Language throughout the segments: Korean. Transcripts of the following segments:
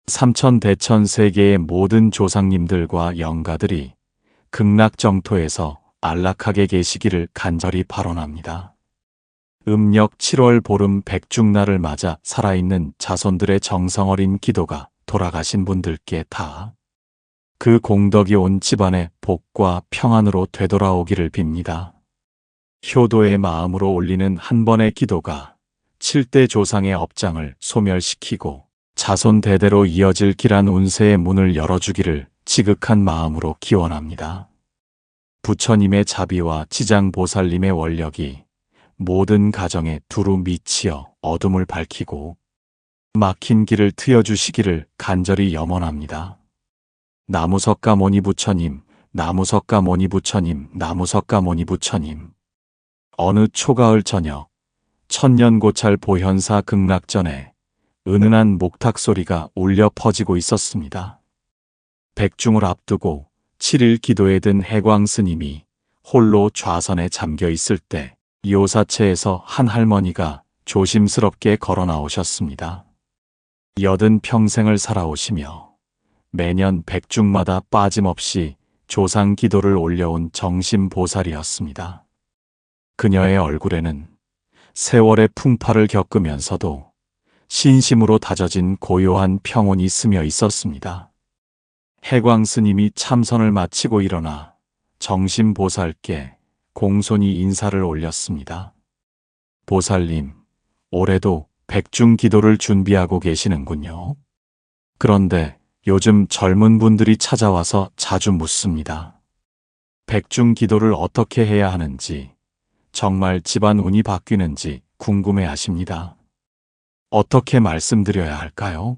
삼천대천 세계의 모든 조상님들과 영가들이 극락정토에서 안락하게 계시기를 간절히 발언합니다. 음력 7월 보름 백중날을 맞아 살아있는 자손들의 정성어린 기도가 돌아가신 분들께 다 그 공덕이 온 집안의 복과 평안으로 되돌아오기를 빕니다. 효도의 마음으로 올리는 한 번의 기도가 7대 조상의 업장을 소멸시키고 자손 대대로 이어질 길한 운세의 문을 열어주기를 지극한 마음으로 기원합니다. 부처님의 자비와 지장보살님의 원력이 모든 가정에 두루 미치어 어둠을 밝히고 막힌 길을 트여주시기를 간절히 염원합니다. 나무석가모니 부처님, 나무석가모니 부처님, 나무석가모니 부처님. 어느 초가을 저녁, 천년고찰 보현사 극락전에 은은한 목탁 소리가 울려 퍼지고 있었습니다. 백중을 앞두고 7일 기도에 든 해광 스님이 홀로 좌선에 잠겨 있을 때 요사체에서 한 할머니가 조심스럽게 걸어 나오셨습니다. 80평생을 살아오시며 매년 백중마다 빠짐없이 조상 기도를 올려온 정심보살이었습니다. 그녀의 얼굴에는 세월의 풍파를 겪으면서도 신심으로 다져진 고요한 평온이 스며 있었습니다. 해광 스님이 참선을 마치고 일어나 정심보살께 공손히 인사를 올렸습니다. 보살님, 올해도 백중 기도를 준비하고 계시는군요. 그런데 요즘 젊은 분들이 찾아와서 자주 묻습니다. 백중 기도를 어떻게 해야 하는지, 정말 집안 운이 바뀌는지 궁금해 하십니다. 어떻게 말씀드려야 할까요?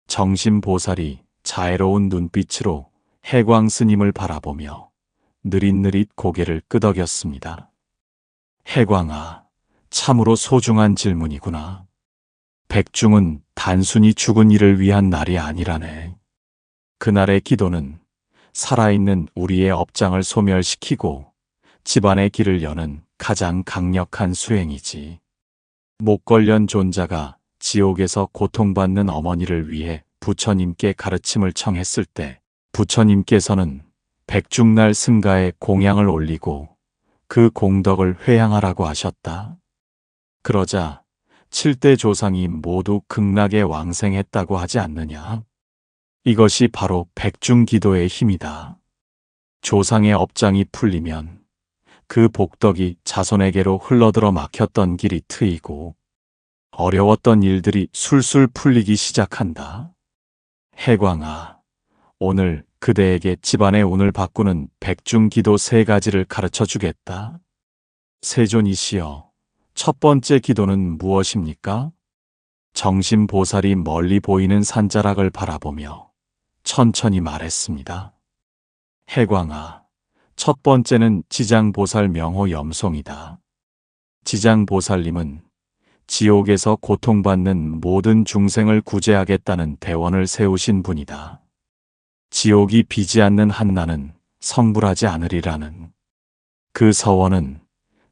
정심보살이 자애로운 눈빛으로 해광 스님을 바라보며 느릿느릿 고개를 끄덕였습니다. 해광아, 참으로 소중한 질문이구나. 백중은 단순히 죽은 이를 위한 날이 아니라네. 그날의 기도는 살아있는 우리의 업장을 소멸시키고 집안의 길을 여는 가장 강력한 수행이지. 목걸련 존자가 지옥에서 고통받는 어머니를 위해 부처님께 가르침을 청했을 때 부처님께서는 백중날 승가에 공양을 올리고 그 공덕을 회양하라고 하셨다. 그러자 7대 조상이 모두 극락에 왕생했다고 하지 않느냐. 이것이 바로 백중 기도의 힘이다. 조상의 업장이 풀리면 그 복덕이 자손에게로 흘러들어 막혔던 길이 트이고 어려웠던 일들이 술술 풀리기 시작한다. 해광아, 오늘 그대에게 집안의 운을 바꾸는 백중 기도 3가지를 가르쳐 주겠다. 세존이시여, 첫 번째 기도는 무엇입니까? 정심보살이 멀리 보이는 산자락을 바라보며 천천히 말했습니다. 해광아, 첫 번째는 지장보살 명호 염송이다. 지장보살님은 지옥에서 고통받는 모든 중생을 구제하겠다는 대원을 세우신 분이다. 지옥이 비지 않는 한나는 성불하지 않으리라는 그 서원은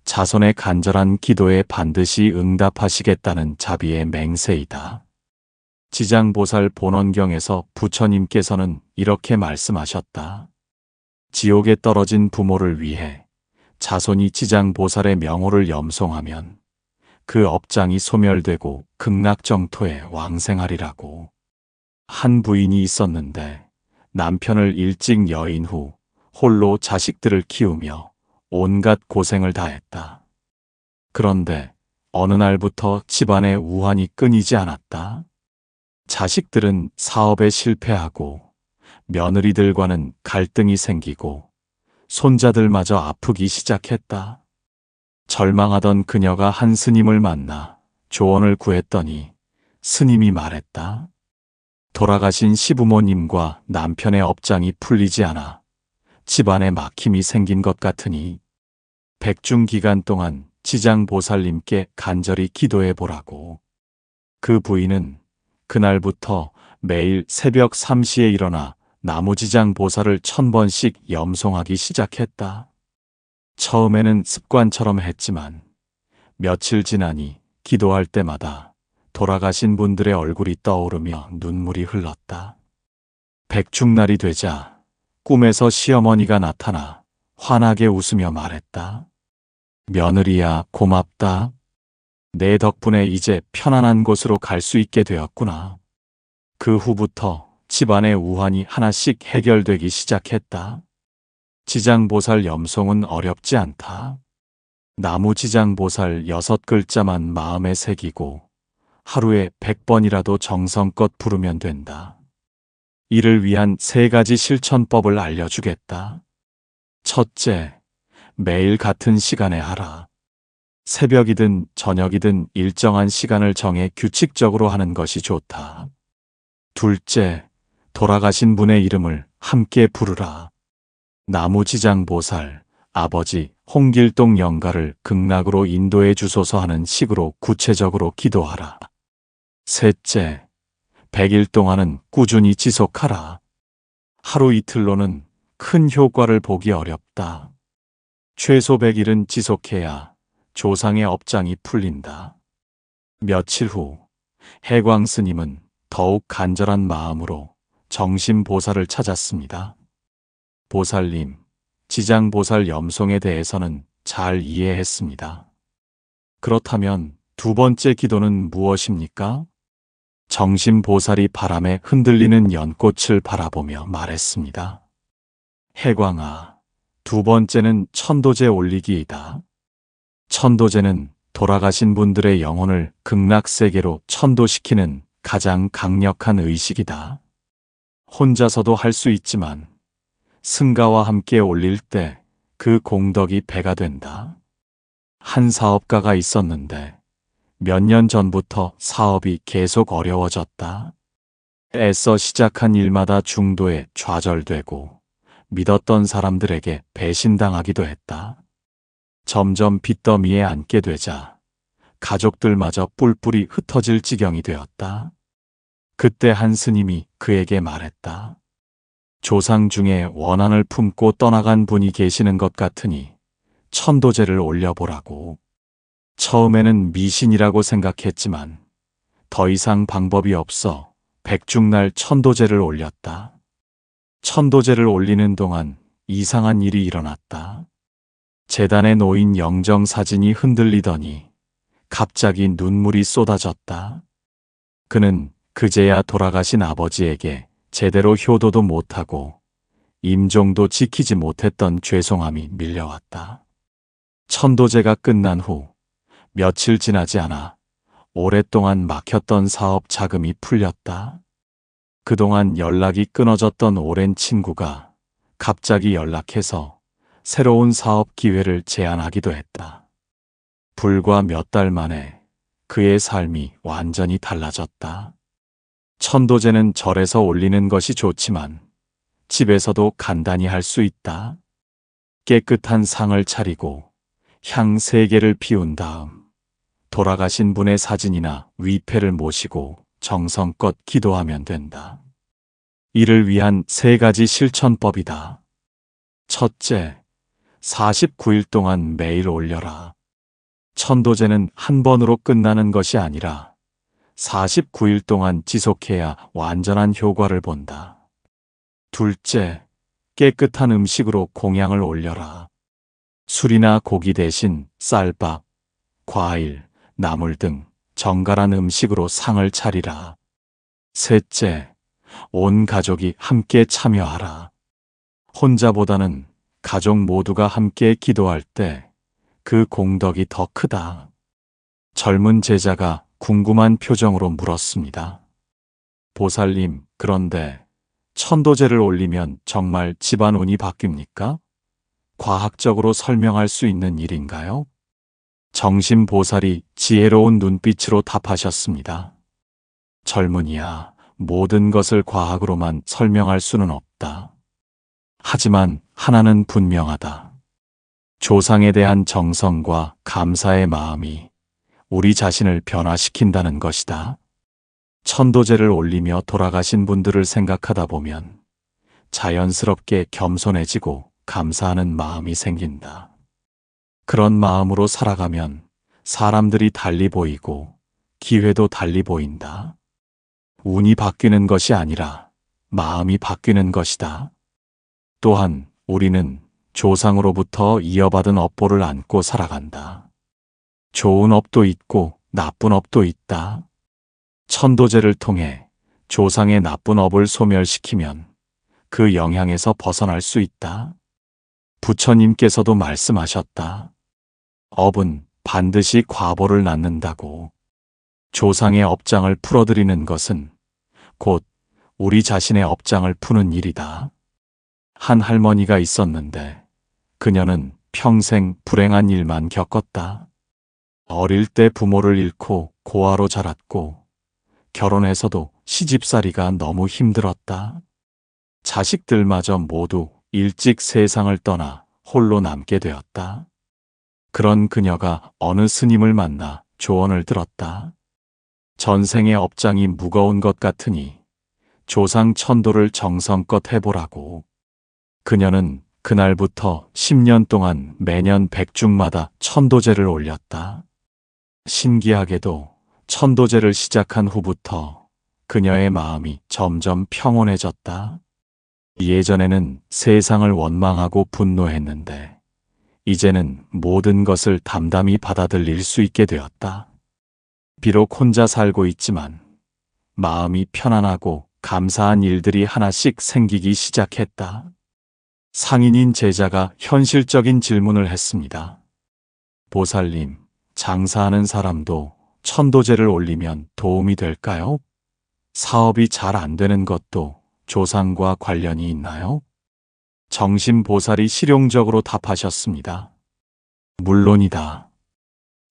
자손의 간절한 기도에 반드시 응답하시겠다는 자비의 맹세이다. 지장보살 본원경에서 부처님께서는 이렇게 말씀하셨다. 지옥에 떨어진 부모를 위해 자손이 지장보살의 명호를 염송하면 그 업장이 소멸되고 극락정토에 왕생하리라고. 한 부인이 있었는데 남편을 일찍 여인 후 홀로 자식들을 키우며 온갖 고생을 다했다. 그런데 어느 날부터 집안의 우환이 끊이지 않았다. 자식들은 사업에 실패하고 며느리들과는 갈등이 생기고 손자들마저 아프기 시작했다. 절망하던 그녀가 한 스님을 만나 조언을 구했더니 스님이 말했다. 돌아가신 시부모님과 남편의 업장이 풀리지 않아 집안에 막힘이 생긴 것 같으니 백중 기간 동안 지장보살님께 간절히 기도해 보라고. 그 부인은 그날부터 매일 새벽 3시에 일어나 나무지장보살을 1000번씩 염송하기 시작했다. 처음에는 습관처럼 했지만 며칠 지나니 기도할 때마다 돌아가신 분들의 얼굴이 떠오르며 눈물이 흘렀다. 백중날이 되자 꿈에서 시어머니가 나타나 환하게 웃으며 말했다. 며느리야, 고맙다. 내 덕분에 이제 편안한 곳으로 갈 수 있게 되었구나. 그 후부터 집안의 우환이 하나씩 해결되기 시작했다. 지장보살 염송은 어렵지 않다. 나무 지장보살 6글자만 마음에 새기고 하루에 100번이라도 정성껏 부르면 된다. 이를 위한 3가지 실천법을 알려주겠다. 첫째, 매일 같은 시간에 하라. 새벽이든 저녁이든 일정한 시간을 정해 규칙적으로 하는 것이 좋다. 둘째, 돌아가신 분의 이름을 함께 부르라. 나무지장보살, 아버지 홍길동 영가를 극락으로 인도해 주소서 하는 식으로 구체적으로 기도하라. 셋째, 100일 동안은 꾸준히 지속하라. 하루 이틀로는 큰 효과를 보기 어렵다. 최소 100일은 지속해야 조상의 업장이 풀린다. 며칠 후 해광 스님은 더욱 간절한 마음으로 정심보살을 찾았습니다. 보살님, 지장보살 염송에 대해서는 잘 이해했습니다. 그렇다면 2번째 기도는 무엇입니까? 정심보살이 바람에 흔들리는 연꽃을 바라보며 말했습니다. 해광아, 2번째는 천도제 올리기이다. 천도제는 돌아가신 분들의 영혼을 극락세계로 천도시키는 가장 강력한 의식이다. 혼자서도 할 수 있지만 승가와 함께 올릴 때 그 공덕이 배가 된다. 한 사업가가 있었는데 몇 년 전부터 사업이 계속 어려워졌다. 애써 시작한 일마다 중도에 좌절되고 믿었던 사람들에게 배신당하기도 했다. 점점 빚더미에 앉게 되자 가족들마저 뿔뿔이 흩어질 지경이 되었다. 그때 한 스님이 그에게 말했다. 조상 중에 원한을 품고 떠나간 분이 계시는 것 같으니 천도제를 올려보라고. 처음에는 미신이라고 생각했지만 더 이상 방법이 없어 백중날 천도제를 올렸다. 천도제를 올리는 동안 이상한 일이 일어났다. 재단에 놓인 영정사진이 흔들리더니 갑자기 눈물이 쏟아졌다. 그는 그제야 돌아가신 아버지에게 제대로 효도도 못하고 임종도 지키지 못했던 죄송함이 밀려왔다. 천도제가 끝난 후 며칠 지나지 않아 오랫동안 막혔던 사업 자금이 풀렸다. 그동안 연락이 끊어졌던 오랜 친구가 갑자기 연락해서 새로운 사업 기회를 제안하기도 했다. 불과 몇 달 만에 그의 삶이 완전히 달라졌다. 천도제는 절에서 올리는 것이 좋지만 집에서도 간단히 할 수 있다. 깨끗한 상을 차리고 향 3개를 피운 다음 돌아가신 분의 사진이나 위패를 모시고 정성껏 기도하면 된다. 이를 위한 3가지 실천법이다. 첫째, 49일 동안 매일 올려라. 천도제는 한 번으로 끝나는 것이 아니라 49일 동안 지속해야 완전한 효과를 본다. 둘째, 깨끗한 음식으로 공양을 올려라. 술이나 고기 대신 쌀밥, 과일, 나물 등 정갈한 음식으로 상을 차리라. 셋째, 온 가족이 함께 참여하라. 혼자보다는 가족 모두가 함께 기도할 때 그 공덕이 더 크다. 젊은 제자가 궁금한 표정으로 물었습니다. 보살님, 그런데 천도제를 올리면 정말 집안 운이 바뀝니까? 과학적으로 설명할 수 있는 일인가요? 정심보살이 지혜로운 눈빛으로 답하셨습니다. 젊은이야, 모든 것을 과학으로만 설명할 수는 없다. 하지만 하나는 분명하다. 조상에 대한 정성과 감사의 마음이 우리 자신을 변화시킨다는 것이다. 천도제를 올리며 돌아가신 분들을 생각하다 보면 자연스럽게 겸손해지고 감사하는 마음이 생긴다. 그런 마음으로 살아가면 사람들이 달리 보이고 기회도 달리 보인다. 운이 바뀌는 것이 아니라 마음이 바뀌는 것이다. 또한 우리는 조상으로부터 이어받은 업보를 안고 살아간다. 좋은 업도 있고 나쁜 업도 있다. 천도제를 통해 조상의 나쁜 업을 소멸시키면 그 영향에서 벗어날 수 있다. 부처님께서도 말씀하셨다. 업은 반드시 과보를 낳는다고. 조상의 업장을 풀어드리는 것은 곧 우리 자신의 업장을 푸는 일이다. 한 할머니가 있었는데 그녀는 평생 불행한 일만 겪었다. 어릴 때 부모를 잃고 고아로 자랐고 결혼해서도 시집살이가 너무 힘들었다. 자식들마저 모두 일찍 세상을 떠나 홀로 남게 되었다. 그런 그녀가 어느 스님을 만나 조언을 들었다. 전생의 업장이 무거운 것 같으니 조상 천도를 정성껏 해보라고. 그녀는 그날부터 10년 동안 매년 백중마다 천도제를 올렸다. 신기하게도 천도제를 시작한 후부터 그녀의 마음이 점점 평온해졌다. 예전에는 세상을 원망하고 분노했는데 이제는 모든 것을 담담히 받아들일 수 있게 되었다. 비록 혼자 살고 있지만 마음이 편안하고 감사한 일들이 하나씩 생기기 시작했다. 상인인 제자가 현실적인 질문을 했습니다. 보살님, 장사하는 사람도 천도제를 올리면 도움이 될까요? 사업이 잘 안 되는 것도 조상과 관련이 있나요? 정신보살이 실용적으로 답하셨습니다. 물론이다.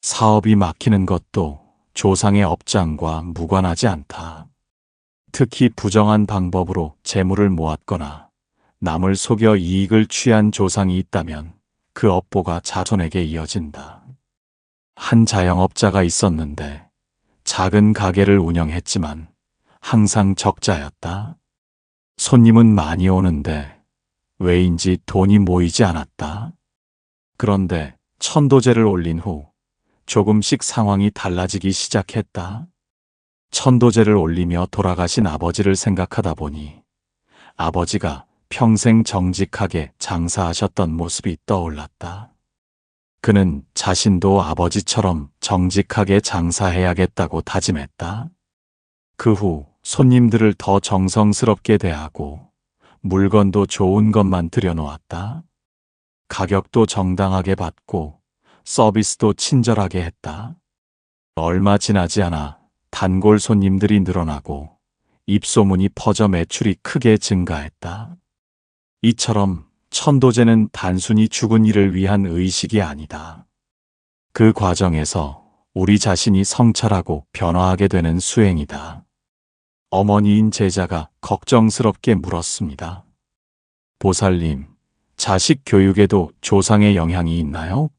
사업이 막히는 것도 조상의 업장과 무관하지 않다. 특히 부정한 방법으로 재물을 모았거나 남을 속여 이익을 취한 조상이 있다면 그 업보가 자손에게 이어진다. 한 자영업자가 있었는데 작은 가게를 운영했지만 항상 적자였다. 손님은 많이 오는데 왜인지 돈이 모이지 않았다. 그런데 천도제를 올린 후 조금씩 상황이 달라지기 시작했다. 천도제를 올리며 돌아가신 아버지를 생각하다 보니 아버지가 평생 정직하게 장사하셨던 모습이 떠올랐다. 그는 자신도 아버지처럼 정직하게 장사해야겠다고 다짐했다. 그 후 손님들을 더 정성스럽게 대하고 물건도 좋은 것만 들여놓았다. 가격도 정당하게 받고 서비스도 친절하게 했다. 얼마 지나지 않아 단골 손님들이 늘어나고 입소문이 퍼져 매출이 크게 증가했다. 이처럼 천도제는 단순히 죽은 이를 위한 의식이 아니다. 그 과정에서 우리 자신이 성찰하고 변화하게 되는 수행이다. 어머니인 제자가 걱정스럽게 물었습니다. 보살님, 자식 교육에도 조상의 영향이 있나요?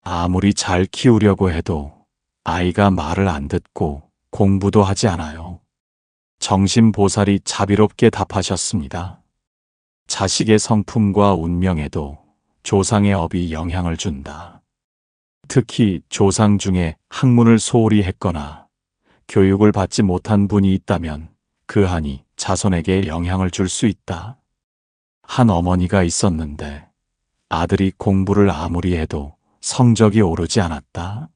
아무리 잘 키우려고 해도 아이가 말을 안 듣고 공부도 하지 않아요. 정신보살이 자비롭게 답하셨습니다. 자식의 성품과 운명에도 조상의 업이 영향을 준다. 특히 조상 중에 학문을 소홀히 했거나 교육을 받지 못한 분이 있다면 그 한이 자손에게 영향을 줄 수 있다. 한 어머니가 있었는데 아들이 공부를 아무리 해도 성적이 오르지 않았다.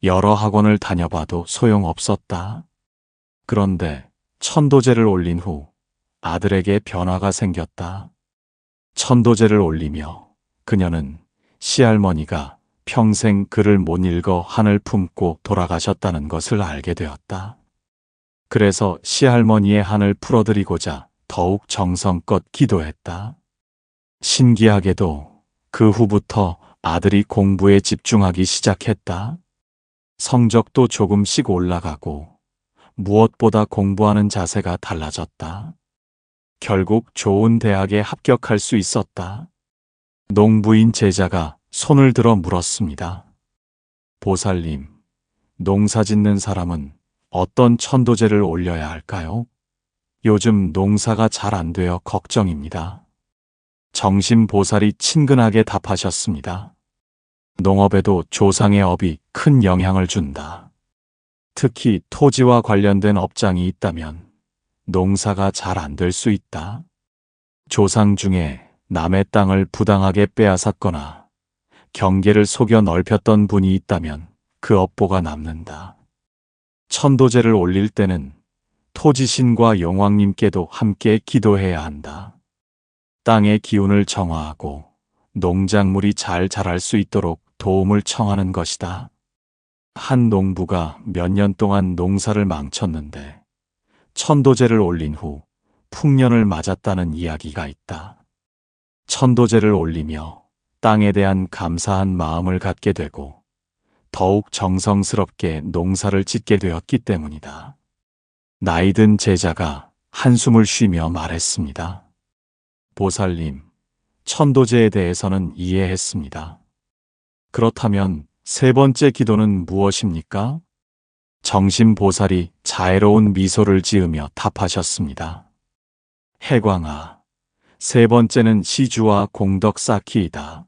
여러 학원을 다녀봐도 소용없었다. 그런데 천도제를 올린 후 아들에게 변화가 생겼다. 천도제를 올리며 그녀는 시할머니가 평생 글을 못 읽어 한을 품고 돌아가셨다는 것을 알게 되었다. 그래서 시할머니의 한을 풀어드리고자 더욱 정성껏 기도했다. 신기하게도 그 후부터 아들이 공부에 집중하기 시작했다. 성적도 조금씩 올라가고 무엇보다 공부하는 자세가 달라졌다. 결국 좋은 대학에 합격할 수 있었다. 농부인 제자가 손을 들어 물었습니다. 보살님, 농사 짓는 사람은 어떤 천도제를 올려야 할까요? 요즘 농사가 잘 안 되어 걱정입니다. 정신보살이 친근하게 답하셨습니다. 농업에도 조상의 업이 큰 영향을 준다. 특히 토지와 관련된 업장이 있다면 농사가 잘 안 될 수 있다. 조상 중에 남의 땅을 부당하게 빼앗았거나 경계를 속여 넓혔던 분이 있다면 그 업보가 남는다. 천도제를 올릴 때는 토지신과 용왕님께도 함께 기도해야 한다. 땅의 기운을 정화하고 농작물이 잘 자랄 수 있도록 도움을 청하는 것이다. 한 농부가 몇 년 동안 농사를 망쳤는데 천도제를 올린 후 풍년을 맞았다는 이야기가 있다. 천도제를 올리며 땅에 대한 감사한 마음을 갖게 되고 더욱 정성스럽게 농사를 짓게 되었기 때문이다. 나이든 제자가 한숨을 쉬며 말했습니다. 보살님, 천도제에 대해서는 이해했습니다. 그렇다면 세 번째 기도는 무엇입니까? 정신보살이 자애로운 미소를 지으며 답하셨습니다. 해광아, 세 번째는 시주와 공덕 쌓기이다.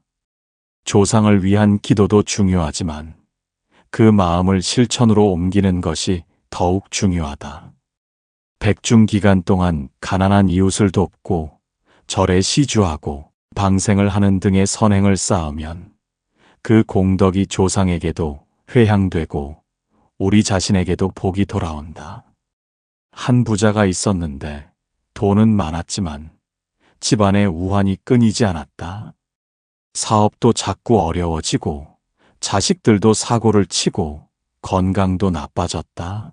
조상을 위한 기도도 중요하지만 그 마음을 실천으로 옮기는 것이 더욱 중요하다. 백중 기간 동안 가난한 이웃을 돕고 절에 시주하고 방생을 하는 등의 선행을 쌓으면 그 공덕이 조상에게도 회향되고 우리 자신에게도 복이 돌아온다. 한 부자가 있었는데 돈은 많았지만 집안에 우환이 끊이지 않았다. 사업도 자꾸 어려워지고 자식들도 사고를 치고 건강도 나빠졌다.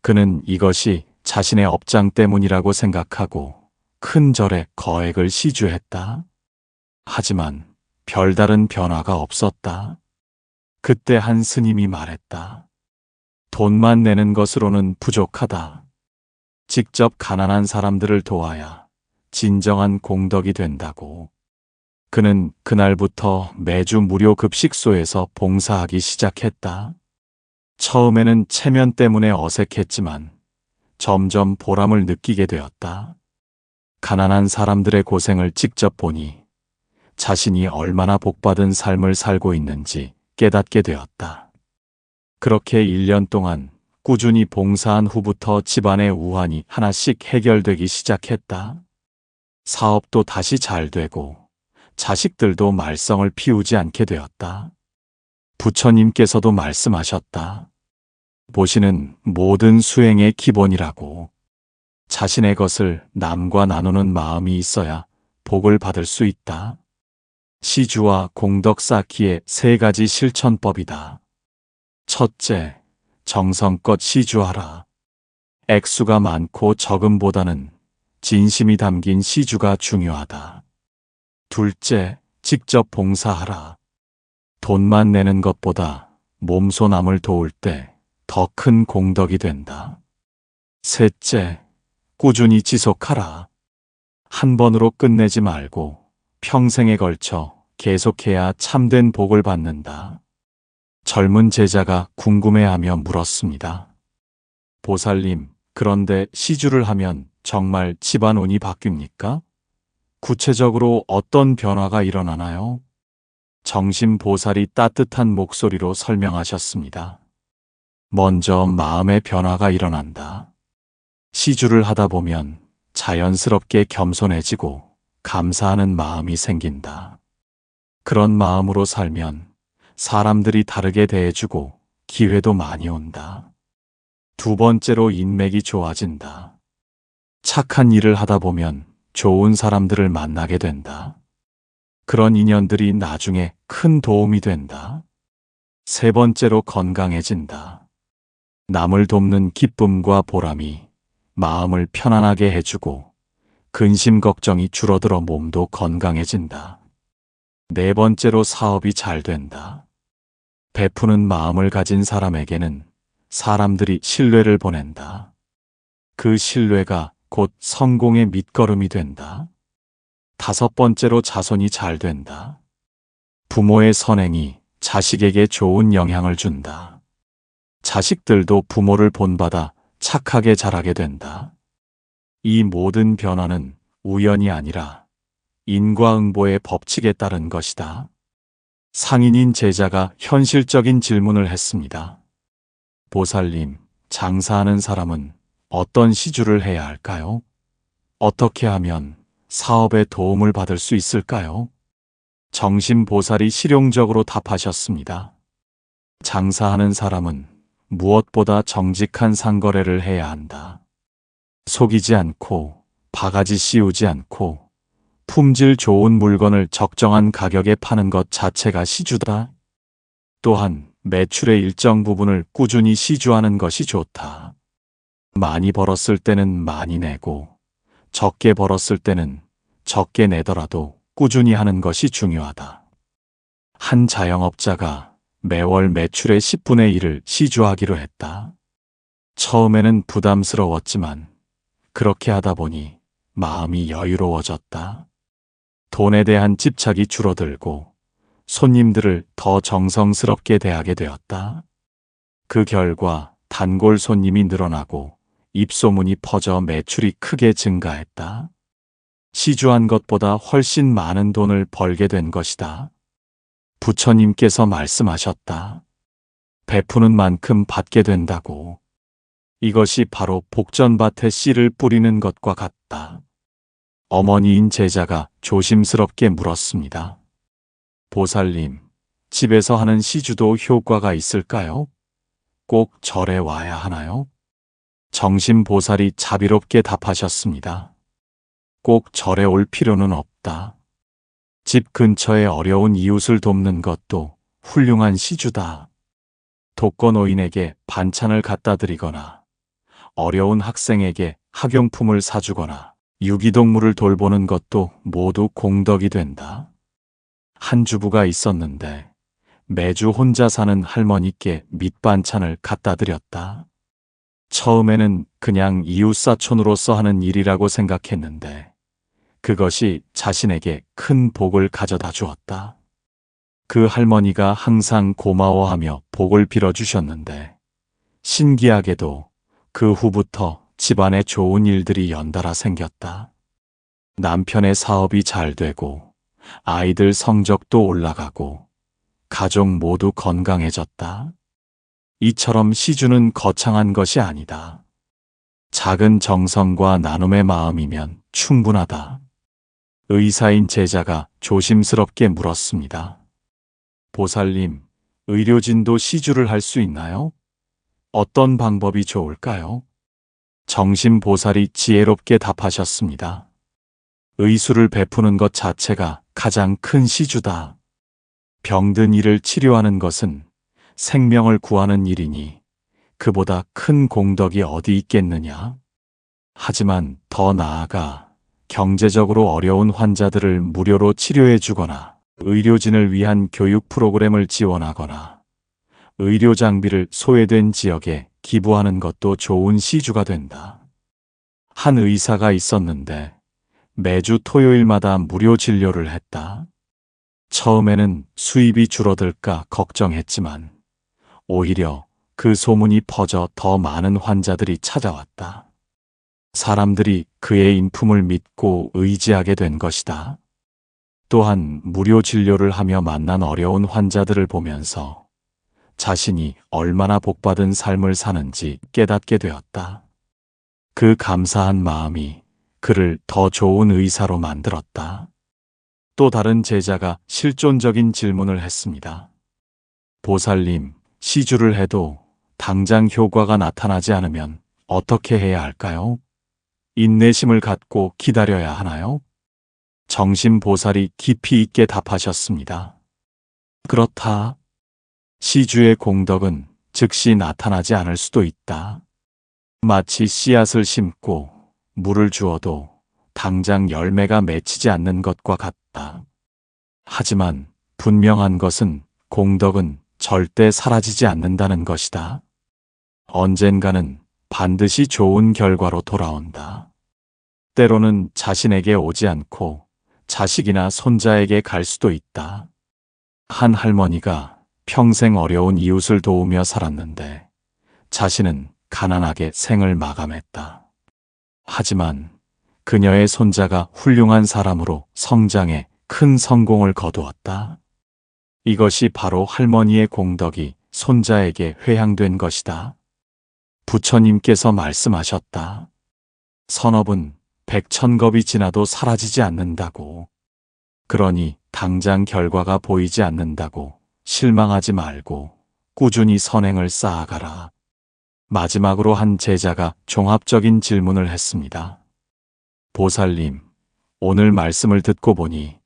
그는 이것이 자신의 업장 때문이라고 생각하고 큰 절에 거액을 시주했다. 하지만 별다른 변화가 없었다. 그때 한 스님이 말했다. 돈만 내는 것으로는 부족하다. 직접 가난한 사람들을 도와야 진정한 공덕이 된다고. 그는 그날부터 매주 무료 급식소에서 봉사하기 시작했다. 처음에는 체면 때문에 어색했지만 점점 보람을 느끼게 되었다. 가난한 사람들의 고생을 직접 보니 자신이 얼마나 복받은 삶을 살고 있는지 깨닫게 되었다. 그렇게 1년 동안 꾸준히 봉사한 후부터 집안의 우환이 하나씩 해결되기 시작했다. 사업도 다시 잘 되고 자식들도 말썽을 피우지 않게 되었다. 부처님께서도 말씀하셨다. 보시는 모든 수행의 기본이라고. 자신의 것을 남과 나누는 마음이 있어야 복을 받을 수 있다. 시주와 공덕 쌓기의 세 가지 실천법이다. 첫째, 정성껏 시주하라. 액수가 많고 적음보다는 진심이 담긴 시주가 중요하다. 둘째, 직접 봉사하라. 돈만 내는 것보다 몸소 남을 도울 때 더 큰 공덕이 된다. 셋째, 꾸준히 지속하라. 한 번으로 끝내지 말고 평생에 걸쳐 계속해야 참된 복을 받는다. 젊은 제자가 궁금해하며 물었습니다. 보살님, 그런데 시주를 하면 정말 집안 운이 바뀝니까? 구체적으로 어떤 변화가 일어나나요? 정신보살이 따뜻한 목소리로 설명하셨습니다. 먼저 마음의 변화가 일어난다. 시주를 하다 보면 자연스럽게 겸손해지고 감사하는 마음이 생긴다. 그런 마음으로 살면 사람들이 다르게 대해주고 기회도 많이 온다. 두 번째로 인맥이 좋아진다. 착한 일을 하다 보면 좋은 사람들을 만나게 된다. 그런 인연들이 나중에 큰 도움이 된다. 세 번째로 건강해진다. 남을 돕는 기쁨과 보람이 마음을 편안하게 해주고 근심 걱정이 줄어들어 몸도 건강해진다. 네 번째로 사업이 잘 된다. 베푸는 마음을 가진 사람에게는 사람들이 신뢰를 보낸다. 그 신뢰가 곧 성공의 밑거름이 된다. 다섯 번째로 자손이 잘 된다. 부모의 선행이 자식에게 좋은 영향을 준다. 자식들도 부모를 본받아 착하게 자라게 된다. 이 모든 변화는 우연이 아니라 인과응보의 법칙에 따른 것이다. 상인인 제자가 현실적인 질문을 했습니다. 보살님, 장사하는 사람은 어떤 시주를 해야 할까요? 어떻게 하면 사업에 도움을 받을 수 있을까요? 정신보살이 실용적으로 답하셨습니다. 장사하는 사람은 무엇보다 정직한 상거래를 해야 한다. 속이지 않고 바가지 씌우지 않고 품질 좋은 물건을 적정한 가격에 파는 것 자체가 시주다. 또한 매출의 일정 부분을 꾸준히 시주하는 것이 좋다. 많이 벌었을 때는 많이 내고 적게 벌었을 때는 적게 내더라도 꾸준히 하는 것이 중요하다. 한 자영업자가 매월 매출의 10분의 1을 시주하기로 했다. 처음에는 부담스러웠지만 그렇게 하다 보니 마음이 여유로워졌다. 돈에 대한 집착이 줄어들고 손님들을 더 정성스럽게 대하게 되었다. 그 결과 단골 손님이 늘어나고 입소문이 퍼져 매출이 크게 증가했다. 시주한 것보다 훨씬 많은 돈을 벌게 된 것이다. 부처님께서 말씀하셨다. 베푸는 만큼 받게 된다고. 이것이 바로 복전밭에 씨를 뿌리는 것과 같다. 어머니인 제자가 조심스럽게 물었습니다. 보살님, 집에서 하는 시주도 효과가 있을까요? 꼭 절에 와야 하나요? 정신보살이 자비롭게 답하셨습니다. 꼭 절에 올 필요는 없다. 집 근처에 어려운 이웃을 돕는 것도 훌륭한 시주다. 독거노인에게 반찬을 갖다 드리거나 어려운 학생에게 학용품을 사주거나 유기동물을 돌보는 것도 모두 공덕이 된다. 한 주부가 있었는데 매주 혼자 사는 할머니께 밑반찬을 갖다 드렸다. 처음에는 그냥 이웃사촌으로서 하는 일이라고 생각했는데 그것이 자신에게 큰 복을 가져다 주었다. 그 할머니가 항상 고마워하며 복을 빌어주셨는데 신기하게도 그 후부터 집안에 좋은 일들이 연달아 생겼다. 남편의 사업이 잘 되고 아이들 성적도 올라가고 가족 모두 건강해졌다. 이처럼 시주는 거창한 것이 아니다. 작은 정성과 나눔의 마음이면 충분하다. 의사인 제자가 조심스럽게 물었습니다. 보살님, 의료진도 시주를 할 수 있나요? 어떤 방법이 좋을까요? 정신보살이 지혜롭게 답하셨습니다. 의술을 베푸는 것 자체가 가장 큰 시주다. 병든 이를 치료하는 것은 생명을 구하는 일이니 그보다 큰 공덕이 어디 있겠느냐? 하지만 더 나아가 경제적으로 어려운 환자들을 무료로 치료해 주거나 의료진을 위한 교육 프로그램을 지원하거나 의료 장비를 소외된 지역에 기부하는 것도 좋은 시주가 된다. 한 의사가 있었는데 매주 토요일마다 무료 진료를 했다. 처음에는 수입이 줄어들까 걱정했지만 오히려 그 소문이 퍼져 더 많은 환자들이 찾아왔다. 사람들이 그의 인품을 믿고 의지하게 된 것이다. 또한 무료 진료를 하며 만난 어려운 환자들을 보면서 자신이 얼마나 복받은 삶을 사는지 깨닫게 되었다. 그 감사한 마음이 그를 더 좋은 의사로 만들었다. 또 다른 제자가 실존적인 질문을 했습니다. 보살님, 시주를 해도 당장 효과가 나타나지 않으면 어떻게 해야 할까요? 인내심을 갖고 기다려야 하나요? 정신보살이 깊이 있게 답하셨습니다. 그렇다. 시주의 공덕은 즉시 나타나지 않을 수도 있다. 마치 씨앗을 심고 물을 주어도 당장 열매가 맺히지 않는 것과 같다. 하지만 분명한 것은 공덕은 절대 사라지지 않는다는 것이다. 언젠가는 반드시 좋은 결과로 돌아온다. 때로는 자신에게 오지 않고 자식이나 손자에게 갈 수도 있다. 한 할머니가 평생 어려운 이웃을 도우며 살았는데 자신은 가난하게 생을 마감했다. 하지만 그녀의 손자가 훌륭한 사람으로 성장해 큰 성공을 거두었다. 이것이 바로 할머니의 공덕이 손자에게 회향된 것이다. 부처님께서 말씀하셨다. 선업은 백천겁이 지나도 사라지지 않는다고. 그러니 당장 결과가 보이지 않는다고 실망하지 말고 꾸준히 선행을 쌓아가라. 마지막으로 한 제자가 종합적인 질문을 했습니다. 보살님, 오늘 말씀을 듣고 보니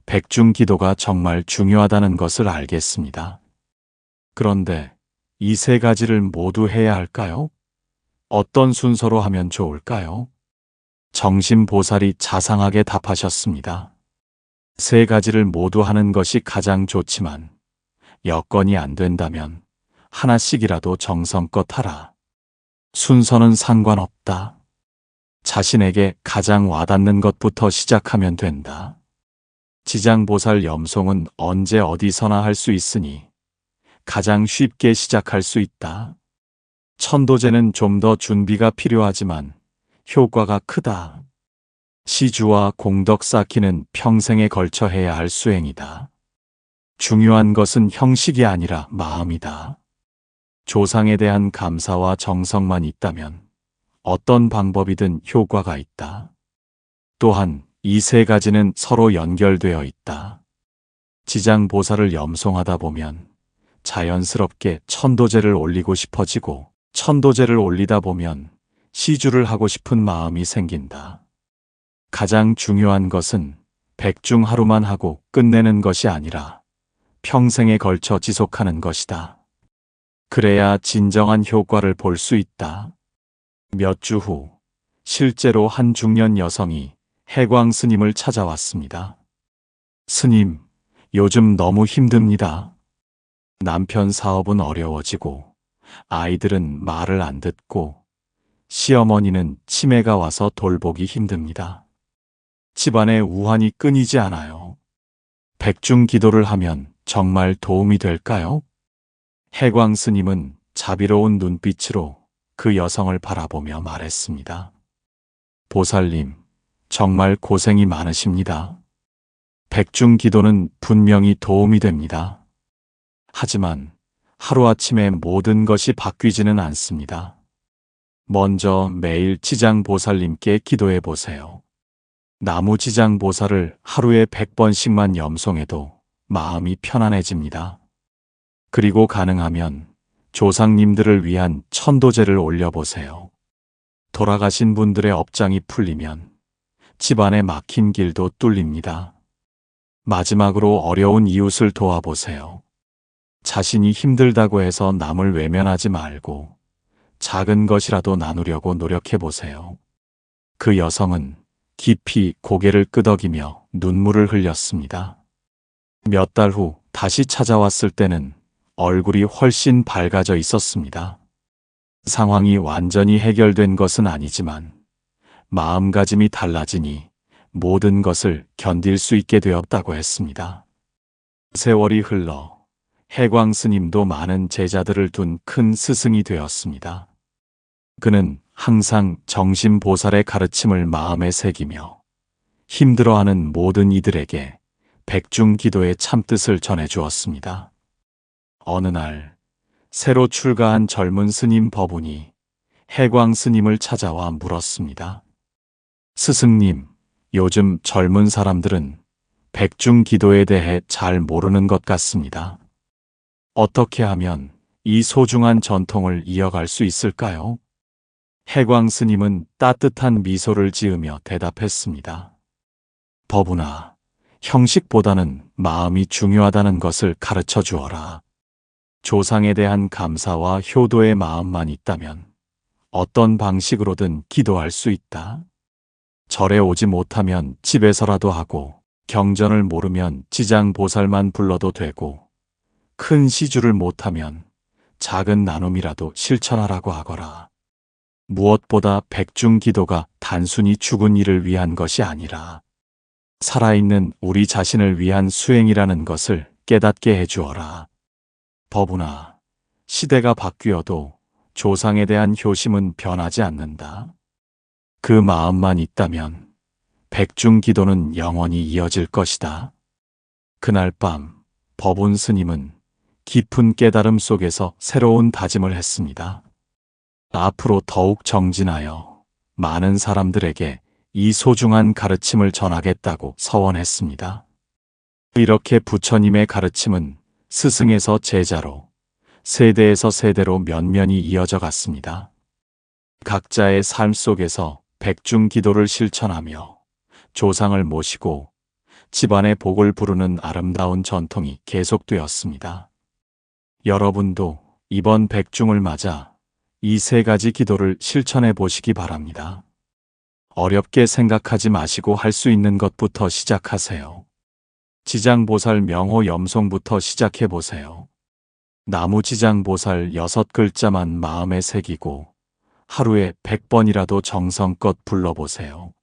백중기도가 정말 중요하다는 것을 알겠습니다. 그런데 이 세 가지를 모두 해야 할까요? 어떤 순서로 하면 좋을까요? 정신보살이 자상하게 답하셨습니다. 세 가지를 모두 하는 것이 가장 좋지만 여건이 안 된다면 하나씩이라도 정성껏 하라. 순서는 상관없다. 자신에게 가장 와닿는 것부터 시작하면 된다. 지장보살 염송은 언제 어디서나 할 수 있으니 가장 쉽게 시작할 수 있다. 천도제는 좀 더 준비가 필요하지만 효과가 크다. 시주와 공덕 쌓기는 평생에 걸쳐 해야 할 수행이다. 중요한 것은 형식이 아니라 마음이다. 조상에 대한 감사와 정성만 있다면 어떤 방법이든 효과가 있다. 또한 이 세 가지는 서로 연결되어 있다. 지장보살을 염송하다 보면 자연스럽게 천도제를 올리고 싶어지고 천도제를 올리다 보면 시주를 하고 싶은 마음이 생긴다. 가장 중요한 것은 백중 하루만 하고 끝내는 것이 아니라 평생에 걸쳐 지속하는 것이다. 그래야 진정한 효과를 볼 수 있다. 몇 주 후, 실제로 한 중년 여성이 해광 스님을 찾아왔습니다. 스님, 요즘 너무 힘듭니다. 남편 사업은 어려워지고 아이들은 말을 안 듣고 시어머니는 치매가 와서 돌보기 힘듭니다. 집안에 우환이 끊이지 않아요. 백중 기도를 하면 정말 도움이 될까요? 해광 스님은 자비로운 눈빛으로 그 여성을 바라보며 말했습니다. 보살님, 정말 고생이 많으십니다. 백중 기도는 분명히 도움이 됩니다. 하지만 하루아침에 모든 것이 바뀌지는 않습니다. 먼저 매일 지장보살님께 기도해 보세요. 나무 지장보살을 하루에 100번씩만 염송해도 마음이 편안해집니다. 그리고 가능하면 조상님들을 위한 천도제를 올려보세요. 돌아가신 분들의 업장이 풀리면 집안에 막힌 길도 뚫립니다. 마지막으로 어려운 이웃을 도와보세요. 자신이 힘들다고 해서 남을 외면하지 말고 작은 것이라도 나누려고 노력해보세요. 그 여성은 깊이 고개를 끄덕이며 눈물을 흘렸습니다. 몇 달 후 다시 찾아왔을 때는 얼굴이 훨씬 밝아져 있었습니다. 상황이 완전히 해결된 것은 아니지만 마음가짐이 달라지니 모든 것을 견딜 수 있게 되었다고 했습니다. 세월이 흘러 해광 스님도 많은 제자들을 둔 큰 스승이 되었습니다. 그는 항상 정신보살의 가르침을 마음에 새기며 힘들어하는 모든 이들에게 백중 기도의 참뜻을 전해주었습니다. 어느 날 새로 출가한 젊은 스님 버분이 해광 스님을 찾아와 물었습니다. 스승님, 요즘 젊은 사람들은 백중 기도에 대해 잘 모르는 것 같습니다. 어떻게 하면 이 소중한 전통을 이어갈 수 있을까요? 해광 스님은 따뜻한 미소를 지으며 대답했습니다. 버분아, 형식보다는 마음이 중요하다는 것을 가르쳐 주어라. 조상에 대한 감사와 효도의 마음만 있다면 어떤 방식으로든 기도할 수 있다. 절에 오지 못하면 집에서라도 하고 경전을 모르면 지장보살만 불러도 되고 큰 시주를 못하면 작은 나눔이라도 실천하라고 하거라. 무엇보다 백중 기도가 단순히 죽은 이를 위한 것이 아니라 살아있는 우리 자신을 위한 수행이라는 것을 깨닫게 해주어라. 버분아, 시대가 바뀌어도 조상에 대한 효심은 변하지 않는다. 그 마음만 있다면 백중 기도는 영원히 이어질 것이다. 그날 밤 버분 스님은 깊은 깨달음 속에서 새로운 다짐을 했습니다. 앞으로 더욱 정진하여 많은 사람들에게 이 소중한 가르침을 전하겠다고 서원했습니다. 이렇게 부처님의 가르침은 스승에서 제자로, 세대에서 세대로 면면이 이어져 갔습니다. 각자의 삶 속에서 백중 기도를 실천하며 조상을 모시고 집안의 복을 부르는 아름다운 전통이 계속되었습니다. 여러분도 이번 백중을 맞아 이 세 가지 기도를 실천해 보시기 바랍니다. 어렵게 생각하지 마시고 할 수 있는 것부터 시작하세요. 지장보살 명호 염송부터 시작해 보세요. 나무지장보살 6글자만 마음에 새기고 하루에 100번이라도 정성껏 불러보세요.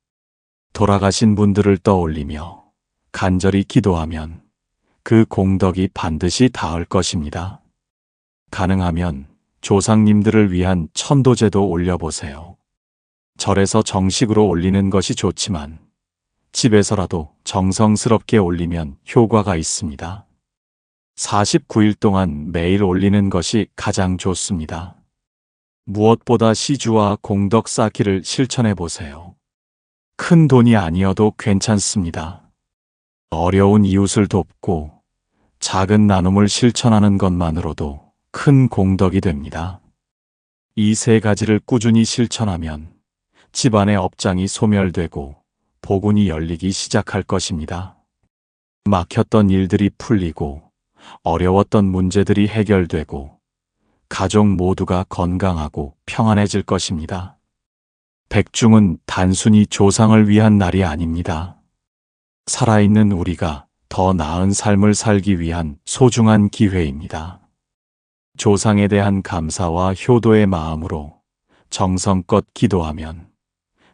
돌아가신 분들을 떠올리며 간절히 기도하면 그 공덕이 반드시 닿을 것입니다. 가능하면 조상님들을 위한 천도제도 올려보세요. 절에서 정식으로 올리는 것이 좋지만 집에서라도 정성스럽게 올리면 효과가 있습니다. 49일 동안 매일 올리는 것이 가장 좋습니다. 무엇보다 시주와 공덕 쌓기를 실천해 보세요. 큰 돈이 아니어도 괜찮습니다. 어려운 이웃을 돕고 작은 나눔을 실천하는 것만으로도 큰 공덕이 됩니다. 이 세 가지를 꾸준히 실천하면 집안의 업장이 소멸되고 복운이 열리기 시작할 것입니다. 막혔던 일들이 풀리고 어려웠던 문제들이 해결되고 가족 모두가 건강하고 평안해질 것입니다. 백중은 단순히 조상을 위한 날이 아닙니다. 살아있는 우리가 더 나은 삶을 살기 위한 소중한 기회입니다. 조상에 대한 감사와 효도의 마음으로 정성껏 기도하면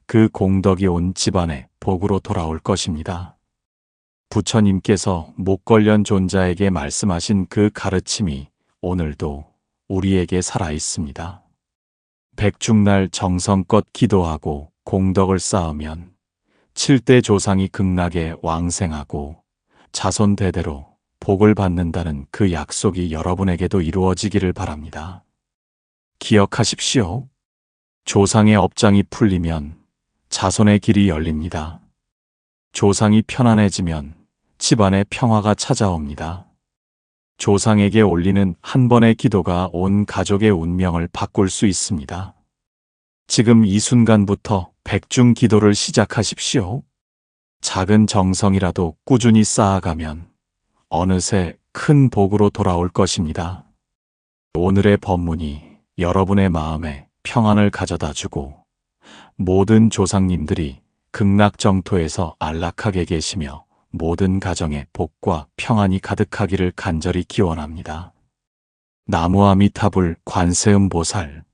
그 공덕이 온 집안에 복으로 돌아올 것입니다. 부처님께서 목걸련 존자에게 말씀하신 그 가르침이 오늘도 우리에게 살아 있습니다. 백중날 정성껏 기도하고 공덕을 쌓으면 7대 조상이 극락에 왕생하고 자손 대대로 복을 받는다는 그 약속이 여러분에게도 이루어지기를 바랍니다. 기억하십시오. 조상의 업장이 풀리면 자손의 길이 열립니다. 조상이 편안해지면 집안에 평화가 찾아옵니다. 조상에게 올리는 한 번의 기도가 온 가족의 운명을 바꿀 수 있습니다. 지금 이 순간부터 백중 기도를 시작하십시오. 작은 정성이라도 꾸준히 쌓아가면 어느새 큰 복으로 돌아올 것입니다. 오늘의 법문이 여러분의 마음에 평안을 가져다 주고 모든 조상님들이 극락정토에서 안락하게 계시며 모든 가정에 복과 평안이 가득하기를 간절히 기원합니다. 나무아미타불 관세음보살